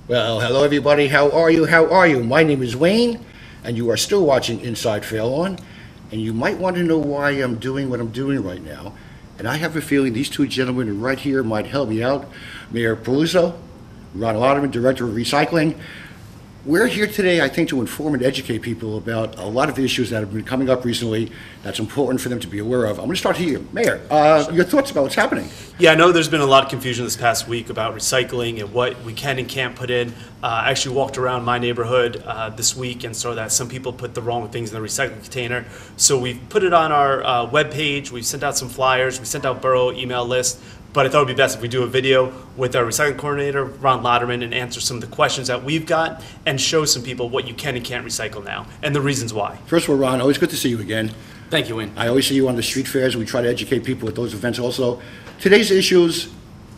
Well, hello everybody. How are you? How are you? My name is Wayne, and you are still watching Inside Fail On. And you might want to know why I'm doing what I'm doing right now. And I have a feeling these two gentlemen right here might help me out. Mayor Peluso, Ron Lottermann, Director of Recycling. We're here today, I think, to inform and educate people about a lot of issues that have been coming up recently that's important for them to be aware of. I'm going to start here. Mayor, your thoughts about what's happening? Yeah, I know there's been a lot of confusion this past week about recycling and what we can and can't put in. I actually walked around my neighborhood this week and saw that some people put the wrong things in the recycling container. So we've put it on our webpage. We've sent out some flyers. We sent out borough email list. But I thought it would be best if we do a video with our recycling coordinator, Ron Lottermann, and answer some of the questions that we've got and show some people what you can and can't recycle now and the reasons why. First of all, Ron, always good to see you again. Thank you, Wayne. I always see you on the street fairs, and we try to educate people at those events also. Today's issue is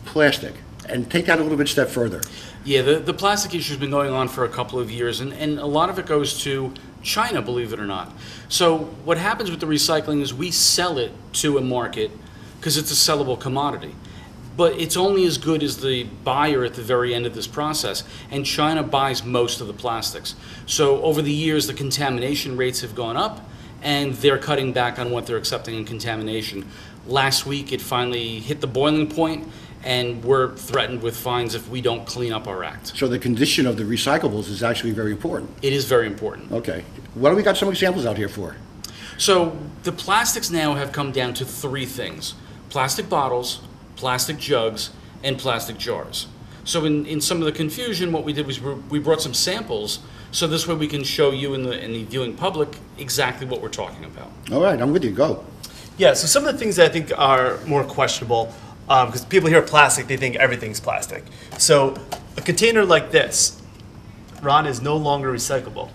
plastic, and take that a little bit step further. Yeah, the plastic issue has been going on for a couple of years, and a lot of it goes to China, believe it or not. So what happens with the recycling is we sell it to a market because it's a sellable commodity. But it's only as good as the buyer at the very end of this process, and China buys most of the plastics. So over the years, the contamination rates have gone up, and they're cutting back on what they're accepting in contamination. Last week, it finally hit the boiling point, and we're threatened with fines if we don't clean up our act. So the condition of the recyclables is actually very important. It is very important. Okay. What do we got some examples out here for? So the plastics now have come down to three things: plastic bottles, plastic jugs, and plastic jars. So in some of the confusion, what we did was we brought some samples, so this way we can show you in the viewing public exactly what we're talking about. All right, I'm with you. Go. Yeah, so some of the things that I think are more questionable, because people hear plastic, they think everything's plastic. So a container like this, Ron, is no longer recyclable.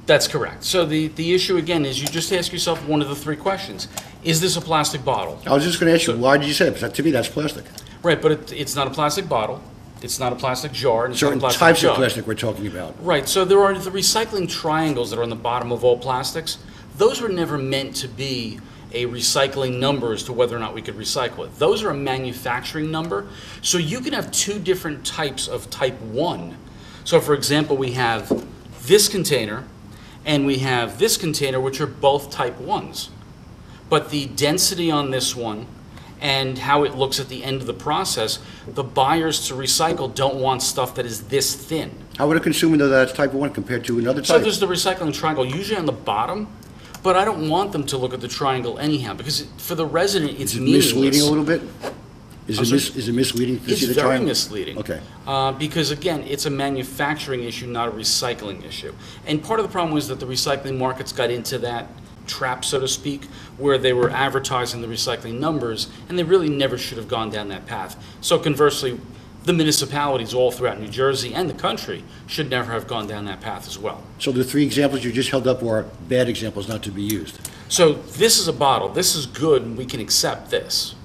That's correct. So the issue again is you just ask yourself one of the three questions. Is this a plastic bottle? I was just going to ask you, why did you say it? Because to me, that's plastic. Right, but it's not a plastic bottle. It's not a plastic jar. And it's Certain not a plastic types jug. of plastic we're talking about. Right, so there are the recycling triangles that are on the bottom of all plastics. Those were never meant to be a recycling number as to whether or not we could recycle it. Those are a manufacturing number. So you can have two different types of type 1. So for example, we have this container and we have this container, which are both type 1s. But the density on this one and how it looks at the end of the process, the buyers to recycle don't want stuff that is this thin. How would a consumer know that it's type 1 compared to another type? So there's the recycling triangle, usually on the bottom, but I don't want them to look at the triangle anyhow, because for the resident, it's meaningless. Is it misleading a little bit? Is it misleading to see the triangle? It's very misleading. Okay. Because again, it's a manufacturing issue, not a recycling issue. And part of the problem was that the recycling markets got into that trap, so to speak, where they were advertising the recycling numbers, and they really never should have gone down that path. So conversely, the municipalities all throughout New Jersey and the country should never have gone down that path as well. So the three examples you just held up were bad examples not to be used. So this is a bottle. This is good, and we can accept this.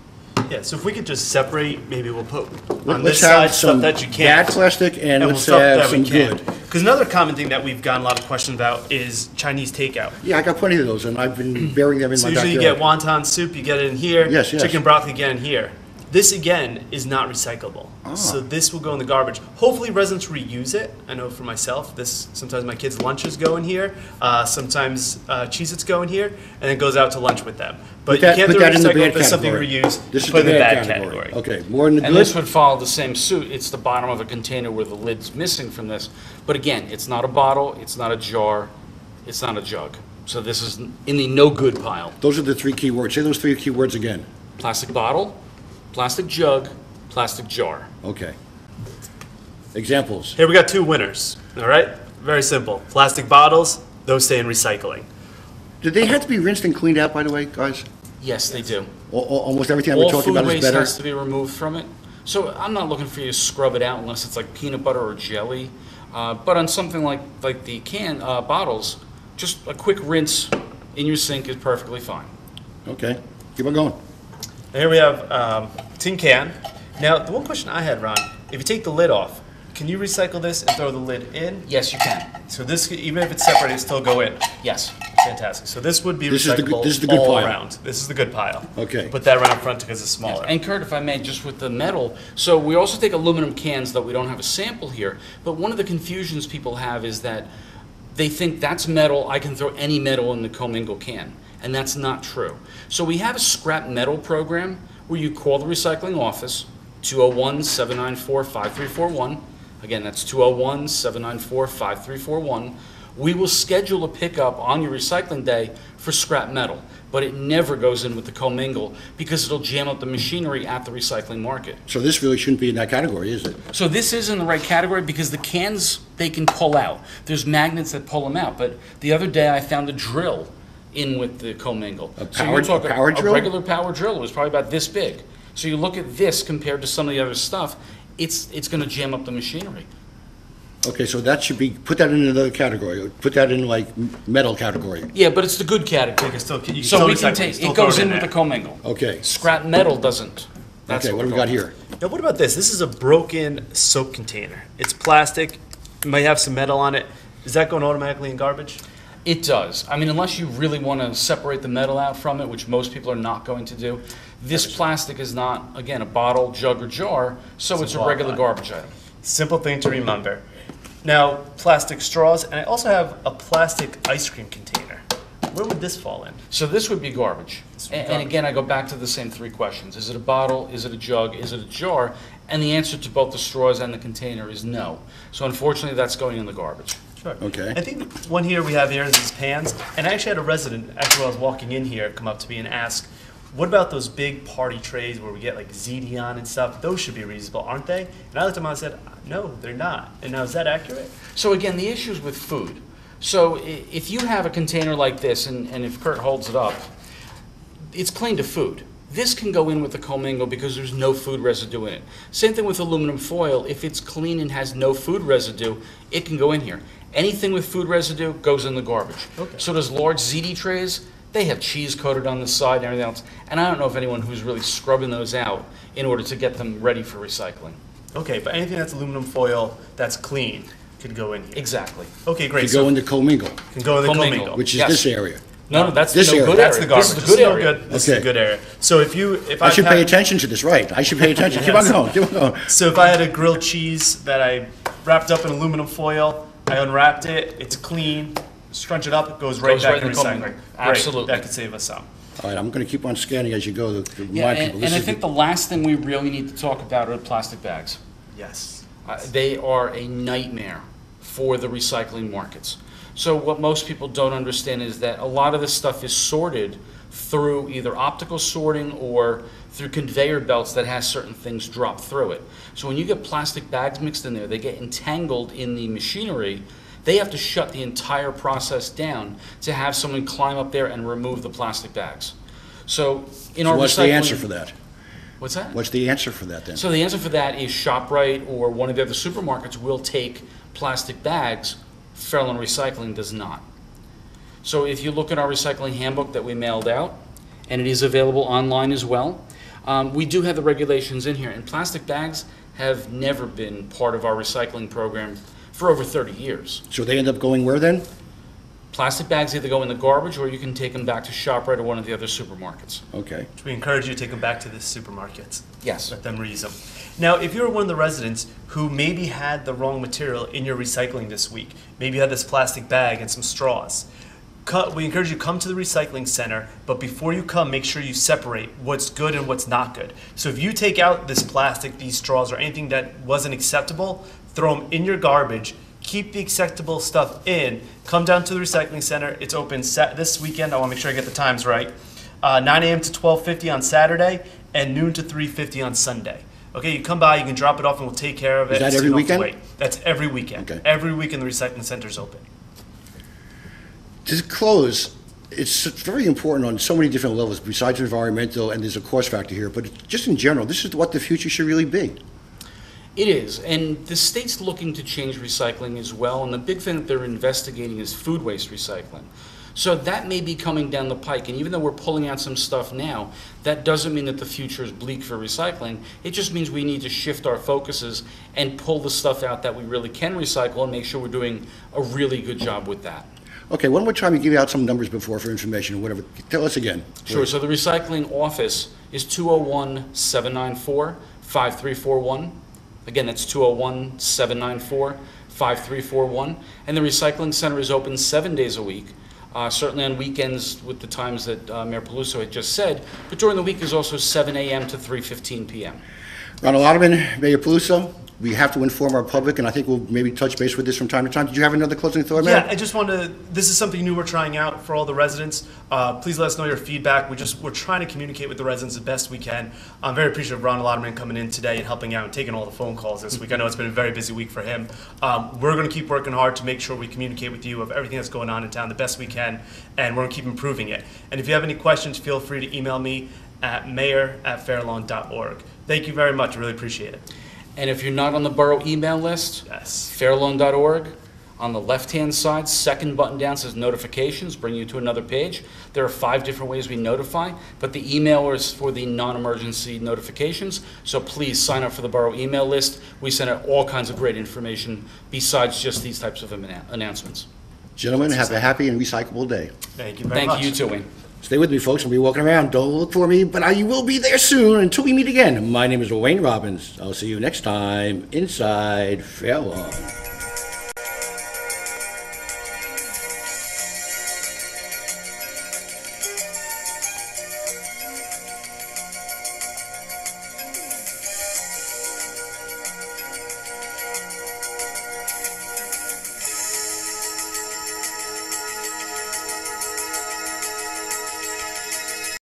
Yeah, so if we could just separate, maybe we'll put on Let's this side have some stuff that you can't. bad plastic and we'll let's stuff have that some we can. good. Because another common thing that we've gotten a lot of questions about is Chinese takeout. Yeah, I got plenty of those, and I've been burying them in So my usually backyard. you get wonton soup, you get it in here. Yes, yes. Chicken broth, you get in here. This, again, is not recyclable. Ah. So this will go in the garbage. Hopefully residents reuse it. I know for myself, sometimes my kids' lunches go in here. Sometimes Cheez-Its go in here, and it goes out to lunch with them. But you can't do recycle if it's something reused. This is put the in the bad bad category. category. Okay, more in the And good. this would follow the same suit. It's the bottom of a container where the lid's missing from this. But again, it's not a bottle, it's not a jar, it's not a jug. So this is in the no good pile. Those are the three key words. Say those three key words again. Plastic bottle, plastic jug, plastic jar. Okay. Examples. Here we got two winners, all right? Very simple. Plastic bottles, those stay in recycling. Did they have to be rinsed and cleaned out, by the way, guys? Yes, they do. Almost everything we're All talking food about is waste better. has to be removed from it. So I'm not looking for you to scrub it out unless it's like peanut butter or jelly. But on something like the can bottles, just a quick rinse in your sink is perfectly fine. Okay, keep on going. And here we have tin can. Now, the one question I had, Ron, if you take the lid off, can you recycle this and throw the lid in? Yes, you can. So this, even if it's separated, it'll still go in. Yes. Fantastic. So this would be This is the recyclable good- this is the good all pile. around. This is the good pile. Okay. Put that right in front because it's smaller. And Kurt, if I may, just with the metal, so we also take aluminum cans that we don't have a sample here, but one of the confusions people have is that they think that's metal, I can throw any metal in the commingle can, and that's not true. So we have a scrap metal program where you call the recycling office, 201-794-5341. Again, that's 201-794-5341. We will schedule a pickup on your recycling day for scrap metal, but it never goes in with the commingle because it'll jam up the machinery at the recycling market. So this really shouldn't be in that category, is it? So this is in the right category because the cans, they can pull out. There's magnets that pull them out, but the other day I found a drill in with the commingle. A So power- you're talking a power drill? A regular power drill. It was probably about this big. So you look at this compared to some of the other stuff, it's going to jam up the machinery. Okay, so that should be, put that in another category, put that in like metal category. Yeah, but it's the good You category. can still, you can So still we can recycle, take, still it throw goes in with there. the commingle. Okay, Scrap metal doesn't. That's okay, what do we we're got going here? Now, what about this? This is a broken soap container. It's plastic. It might have some metal on it. Is that going automatically in garbage? It does. I mean, unless you really want to separate the metal out from it, which most people are not going to do. This plastic is not, again, a bottle, jug, or jar, so it's a regular garbage item. Simple thing to remember. Now, plastic straws, and I also have a plastic ice cream container. Where would this fall in? So this would be garbage. This would be And garbage. again, I go back to the same three questions. Is it a bottle? Is it a jug? Is it a jar? And the answer to both the straws and the container is no. So unfortunately, that's going in the garbage. Sure. Okay. I think one here we have here is these pans, and I actually had a resident, actually while I was walking in here, come up to me and ask, what about those big party trays where we get like ziti on and stuff? Those should be reusable, aren't they? And I looked at them and I said, no, they're not. And now, is that accurate? So again, the issue is with food. So if you have a container like this, and if Kurt holds it up, it's clean to food. This can go in with the commingle because there's no food residue in it. Same thing with aluminum foil. If it's clean and has no food residue, it can go in here. Anything with food residue goes in the garbage. Okay. So those large ziti trays, they have cheese coated on the side and everything else. And I don't know of anyone who's really scrubbing those out in order to get them ready for recycling. Okay, but anything that's aluminum foil that's clean could go in here. Exactly. Okay, To great. go So in the commingle, can go in the Commingle. commingle. which is Yes. this area. No, that's This the no area. good That's area. the garbage. This is the good no area. good. This is Okay. the good area. So if I should had- pay attention to this, right? I should pay attention. Keep on Yes. going, keep on going. So if I had a grilled cheese that I wrapped up in aluminum foil, I unwrapped it, it's clean, scrunch it up, it goes right Goes back right in in the recycling. commingle. Great. Absolutely. That could save us some. All right, I'm gonna keep on scanning as you go to Yeah, remind people. and I think the last thing we really need to talk about are the plastic bags. Yes. They are a nightmare for the recycling markets. So what most people don't understand is that a lot of this stuff is sorted through either optical sorting or through conveyor belts that has certain things drop through it. So when you get plastic bags mixed in there, they get entangled in the machinery. They have to shut the entire process down to have someone climb up there and remove the plastic bags. So in our What's the recycling- answer for that? What's that? What's the answer for that then? So the answer for that is ShopRite or one of the other supermarkets will take plastic bags. Fairlawn Recycling does not. So if you look at our recycling handbook that we mailed out, and it is available online as well, we do have the regulations in here. And plastic bags have never been part of our recycling program for over 30 years. So they end up going where then? Plastic bags either go in the garbage or you can take them back to ShopRite or one of the other supermarkets. Okay. We encourage you to take them back to the supermarkets. Yes. Let them reuse them. Now, if you're one of the residents who maybe had the wrong material in your recycling this week, maybe you had this plastic bag and some straws, we encourage you to come to the recycling center, but before you come, make sure you separate what's good and what's not good. So if you take out this plastic, these straws, or anything that wasn't acceptable, throw them in your garbage. Keep the acceptable stuff in. Come down to the recycling center. It's open this weekend. I want to make sure I get the times right. 9 a.m. to 12:50 on Saturday and noon to 3:50 on Sunday. Okay, you come by, you can drop it off, and we'll take care of it. Is that so every you don't have to weekend? wait. That's every weekend. Okay. Every weekend the recycling center's open. To close, it's very important on so many different levels, besides environmental, and there's a cost factor here, but just in general, this is what the future should really be. It is, and the state's looking to change recycling as well, and the big thing that they're investigating is food waste recycling. So that may be coming down the pike, and even though we're pulling out some stuff now, that doesn't mean that the future is bleak for recycling. It just means we need to shift our focuses and pull the stuff out that we really can recycle and make sure we're doing a really good job with that. Okay, one more time, you give out some numbers before for information or whatever. Tell us again. Sure. So the recycling office is 201-794-5341. Again, that's 201-794-5341. And the recycling center is open 7 days a week, certainly on weekends with the times that Mayor Peluso had just said, but during the week is also 7 a.m. to 3:15 p.m. Ron Lottermann, Mayor Peluso, we have to inform our public, and I think we'll maybe touch base with this from time to time. Did you have another closing thought, Mayor? Yeah, I just wanted to, this is something new we're trying out for all the residents. Please let us know your feedback. We're trying to communicate with the residents the best we can. I'm very appreciative of Ron Lottermann coming in today and helping out and taking all the phone calls this week. I know it's been a very busy week for him. We're going to keep working hard to make sure we communicate with you of everything that's going on in town the best we can, and we're going to keep improving it. And if you have any questions, feel free to email me at mayor@fairlawn.org. Thank you very much. I really appreciate it. And if you're not on the borough email list, Yes. fairlawn.org, on the left-hand side, second button down says notifications, bring you to another page. There are 5 different ways we notify, but the email is for the non-emergency notifications, so please sign up for the borough email list. We send out all kinds of great information besides just these types of announcements. Gentlemen, have a happy and recyclable day. Thank you very much. Thank you, you too, Wayne. Stay with me, folks. I'll be walking around. Don't look for me, but I will be there soon until we meet again. My name is Wayne Robbins. I'll see you next time inside Fairlawn.